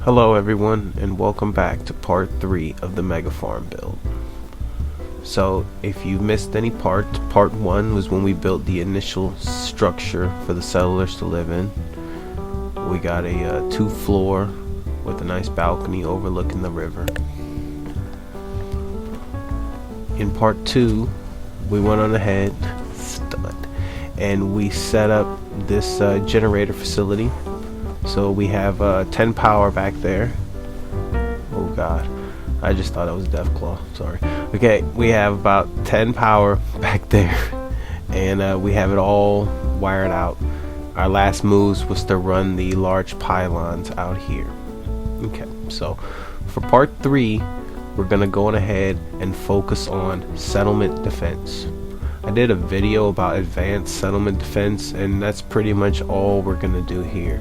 Hello everyone, and welcome back to part 3 of the Mega Farm build. So if you missed any part 1 was when we built the initial structure for the settlers to live in. We got a 2-floor with a nice balcony overlooking the river. In part 2 we went on ahead and we set up this generator facility. So we have 10 power back there. Oh god, I just thought it was Deathclaw, sorry. Okay, we have about 10 power back there, and we have it all wired out. Our last moves was to run the large pylons out here. Okay, so for part 3 we're gonna go on ahead and focus on settlement defense. I did a video about advanced settlement defense, and that's pretty much all we're gonna do here.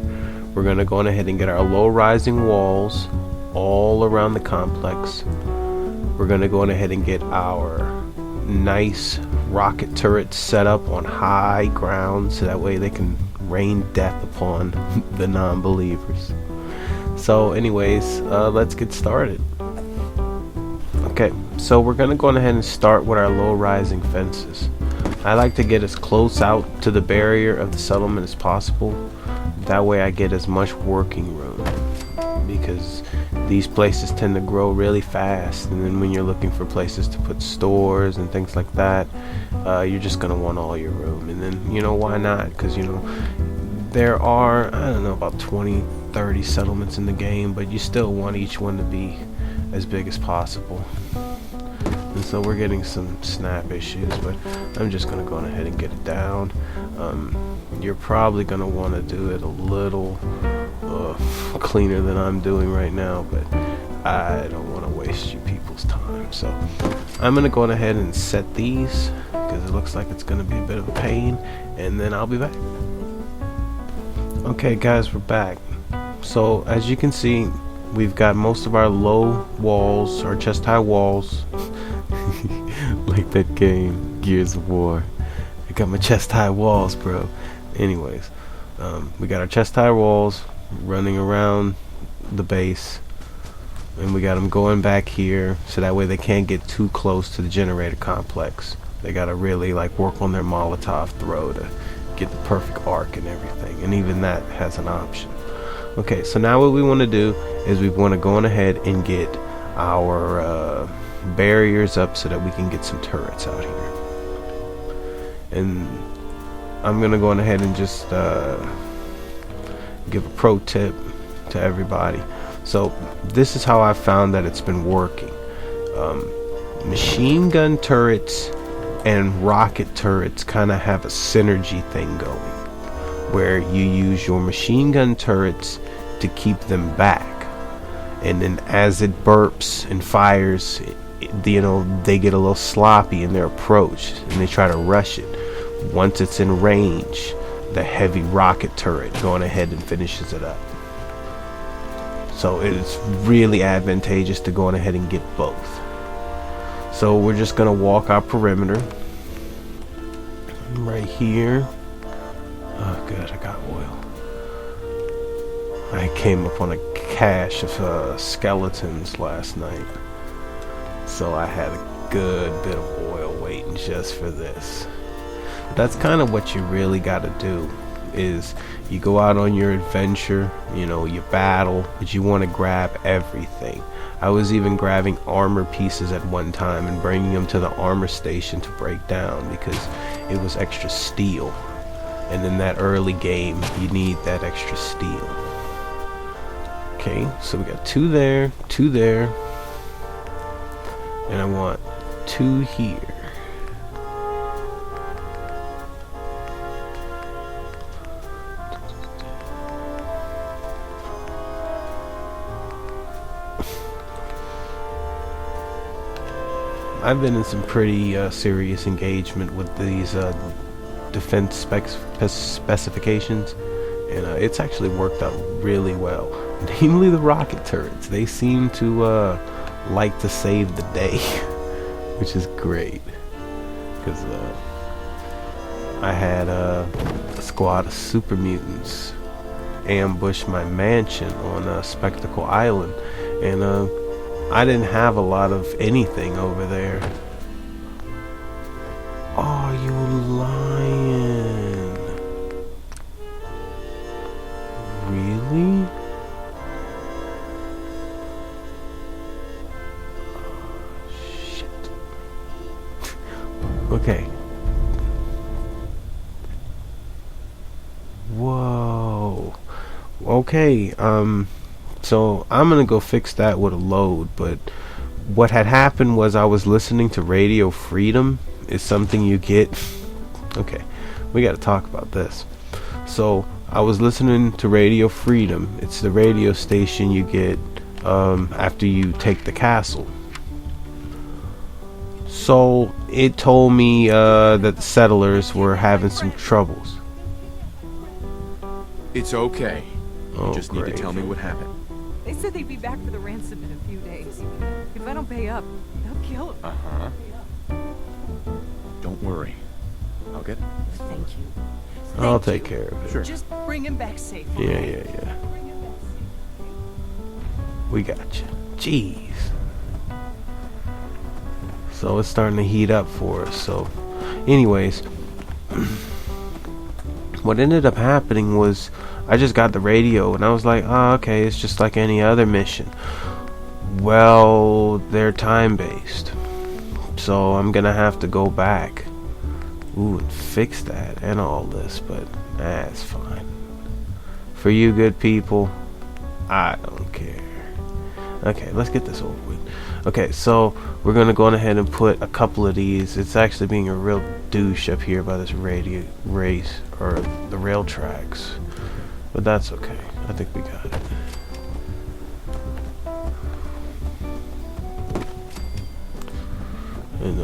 We're going to go on ahead and get our low rising walls all around the complex. We're going to go on ahead and get our nice rocket turrets set up on high ground so that way they can rain death upon the non-believers. So anyways, let's get started. Okay, so we're going to go on ahead and start with our low rising fences. I like to get as close out to the barrier of the settlement as possible. That way I get as much working room, because these places tend to grow really fast, and then when you're looking for places to put stores and things like that, you're just gonna want all your room. And then, you know, why not? Because, you know, there are, I don't know, about 20-30 settlements in the game, but you still want each one to be as big as possible. And so we're getting some snap issues, but I'm just gonna go on ahead and get it down. You're probably gonna want to do it a little cleaner than I'm doing right now, but I don't want to waste you people's time. So I'm gonna go on ahead and set these because it looks like it's gonna be a bit of a pain, and then I'll be back. Okay guys, we're back. So as you can see, we've got most of our low walls, our chest high walls, like that game Gears of War. I got my chest high walls, bro. Anyways, we got our chest high walls running around the base, and we got them going back here so that way they can't get too close to the generator complex. They gotta really like work on their Molotov throw to get the perfect arc and everything, and even that has an option. Okay, so now what we want to do is we want to go on ahead and get our barriers up so that we can get some turrets out here. And I'm gonna go on ahead and just give a pro tip to everybody. So this is how I found that it's been working. Machine gun turrets and rocket turrets kind of have a synergy thing going, where you use your machine gun turrets to keep them back, and then as it burps and fires, you know, they get a little sloppy in their approach and they try to rush it. Once it's in range, the heavy rocket turret going ahead and finishes it up. So it's really advantageous to go on ahead and get both. So we're just gonna walk our perimeter right here. Oh good, I got oil. I came up on a cache of skeletons last night, so I had a good bit of oil waiting just for this. That's kind of what you really got to do, is you go out on your adventure, you know, you battle, but you want to grab everything. I was even grabbing armor pieces at one time and bringing them to the armor station to break down because it was extra steel, and in that early game you need that extra steel. Okay, so we got 2 there, 2 there, and I want 2 here. I've been in some pretty serious engagement with these defense specifications, and it's actually worked out really well. Namely the rocket turrets. They seem to like to save the day, which is great, because I had a squad of super mutants ambush my mansion on Spectacle Island, and I didn't have a lot of anything over there. Oh, you lying? Really? Shit. Okay. Whoa. Okay, so I'm gonna go fix that with a load, but what had happened was I was listening to Radio Freedom. Is something you get. Okay, we gotta talk about this. So I was listening to Radio Freedom. It's the radio station you get after you take the castle. So it told me that the settlers were having some troubles. It's okay. You just need great. to tell me what happened. They said they'd be back for the ransom in a few days. If I don't pay up, they'll kill him. Uh-huh. Don't worry. I'll get it. Thank you. I'll take care of it. Sure. Just bring him back safe. Yeah. We got you. Jeez. So it's starting to heat up for us. So, anyways, what ended up happening was I just got the radio and I was like, oh, okay, it's just like any other mission. Well, they're time-based. So I'm gonna have to go back. Ooh, and fix that and all this, but that's fine. For you good people, I don't care. Okay, let's get this over with. Okay, so we're gonna go on ahead and put a couple of these. It's actually being a real douche up here by this radio race or the rail tracks, but that's okay. I think we got it. And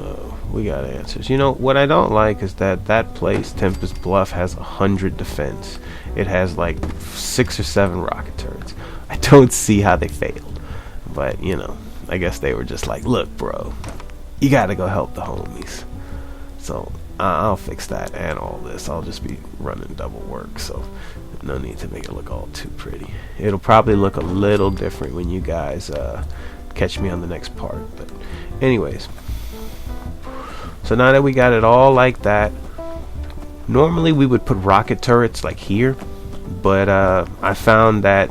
we got answers. You know what I don't like is that place, Tempest Bluff, has 100 defense. It has like 6 or 7 rocket turrets. I don't see how they failed, but you know, I guess they were just like, look, bro, you gotta go help the homies. So I'll fix that and all this. I'll just be running double work, so no need to make it look all too pretty. It'll probably look a little different when you guys catch me on the next part. But anyways, so now that we got it all like that, normally we would put rocket turrets like here, but I found that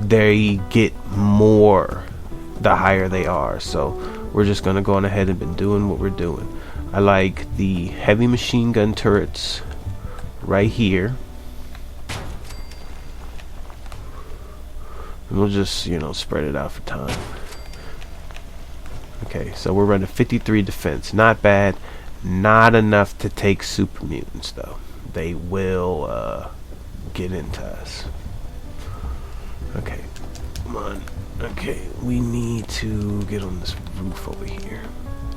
they get more the higher they are, so we're just gonna go on ahead and been doing what we're doing. I like the heavy machine gun turrets right here, and we'll just, you know, spread it out for time. Okay, so we're running 53 defense. Not bad. Not enough to take super mutants, though. They will get into us. Okay, come on. Okay, we need to get on this roof over here.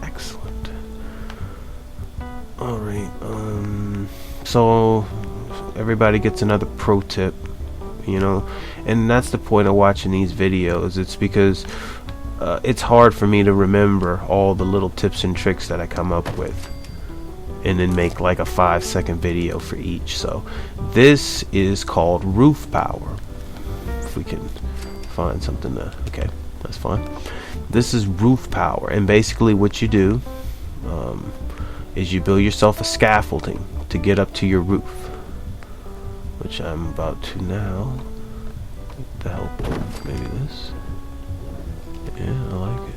Excellent. Alright, so everybody gets another pro tip, you know, and that's the point of watching these videos. It's because it's hard for me to remember all the little tips and tricks that I come up with and then make like a 5-second video for each. So this is called roof power. If we can find something to, okay, that's fine. This is roof power, and basically what you do is you build yourself a scaffolding to get up to your roof, which I'm about to now with the help of maybe this. Yeah, I like it.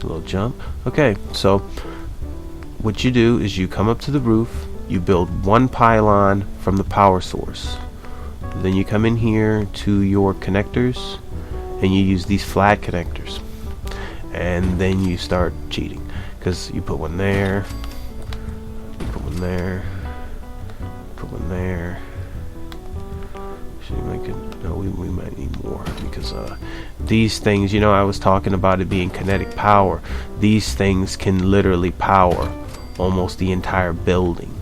A little jump. Okay, so what you do is you come up to the roof, you build one pylon from the power source. Then you come in here to your connectors and you use these flat connectors. And then you start cheating, because you put one there, put one there, put one there. Should we make it? No, we might need more, because these things, you know, I was talking about it being kinetic power. These things can literally power almost the entire building.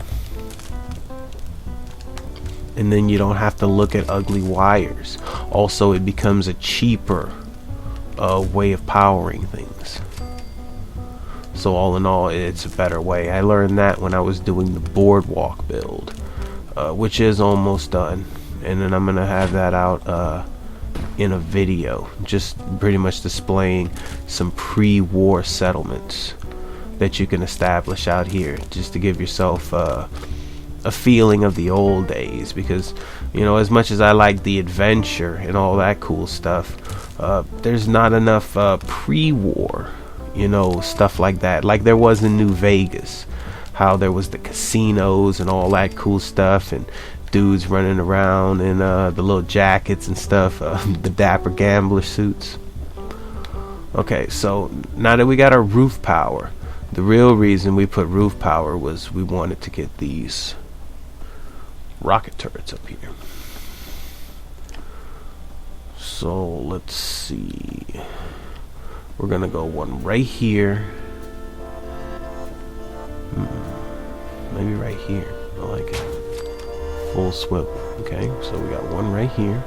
And then you don't have to look at ugly wires. Also, it becomes a cheaper way of powering things. So all in all, it's a better way. I learned that when I was doing the boardwalk build, which is almost done. and then I'm gonna have that out in a video, just pretty much displaying some pre-war settlements that you can establish out here, just to give yourself a feeling of the old days. Because, you know, as much as I like the adventure and all that cool stuff, there's not enough pre-war, you know, stuff like that, like there was in New Vegas, how there was the casinos and all that cool stuff, and dudes running around in the little jackets and stuff, the dapper gambler suits. Okay, so now that we got our roof power, the real reason we put roof power was we wanted to get these rocket turrets up here. So let's see, we're gonna go one right here, maybe right here. I like it. Full swivel. Okay, so we got one right here.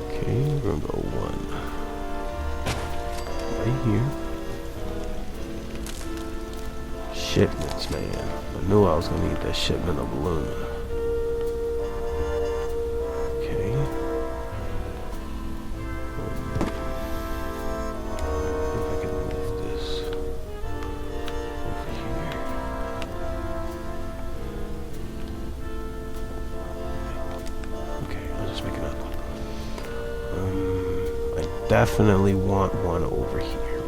Okay, we're gonna go one right here. Shipments, man. I knew I was gonna need that shipment of aluminum. Okay. If I can move this over here. Okay, I'll just make another one. I definitely want one over here.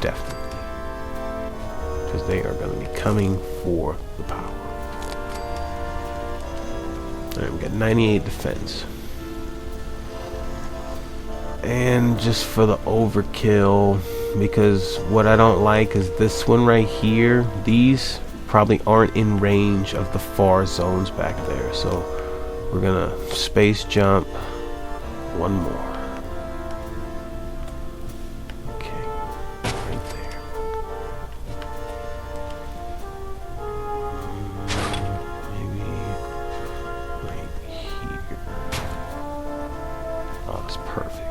Definitely. Because they are going to be coming for the power. Alright, we got 98 defense. And just for the overkill, because what I don't like is this one right here. These probably aren't in range of the far zones back there, so we're gonna space jump one more. Okay, right there. Maybe right here. Oh, it's perfect.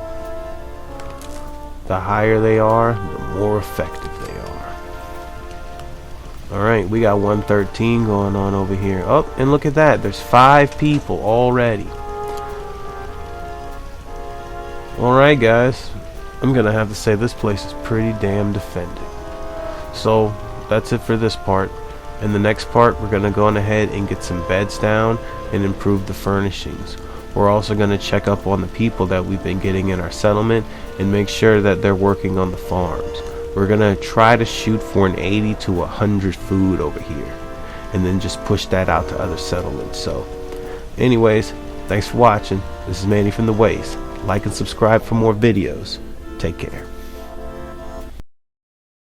The higher they are, the more effective they are. Alright, we got 113 going on over here. Oh, and look at that. There's 5 people already. Alright, guys. I'm going to have to say this place is pretty damn defended. So, that's it for this part. In the next part, we're going to go on ahead and get some beds down and improve the furnishings. We're also going to check up on the people that we've been getting in our settlement and make sure that they're working on the farms. We're going to try to shoot for an 80 to 100 food over here, and then just push that out to other settlements. So, anyways, thanks for watching. This is Manny from the Waste. Like and subscribe for more videos. Take care.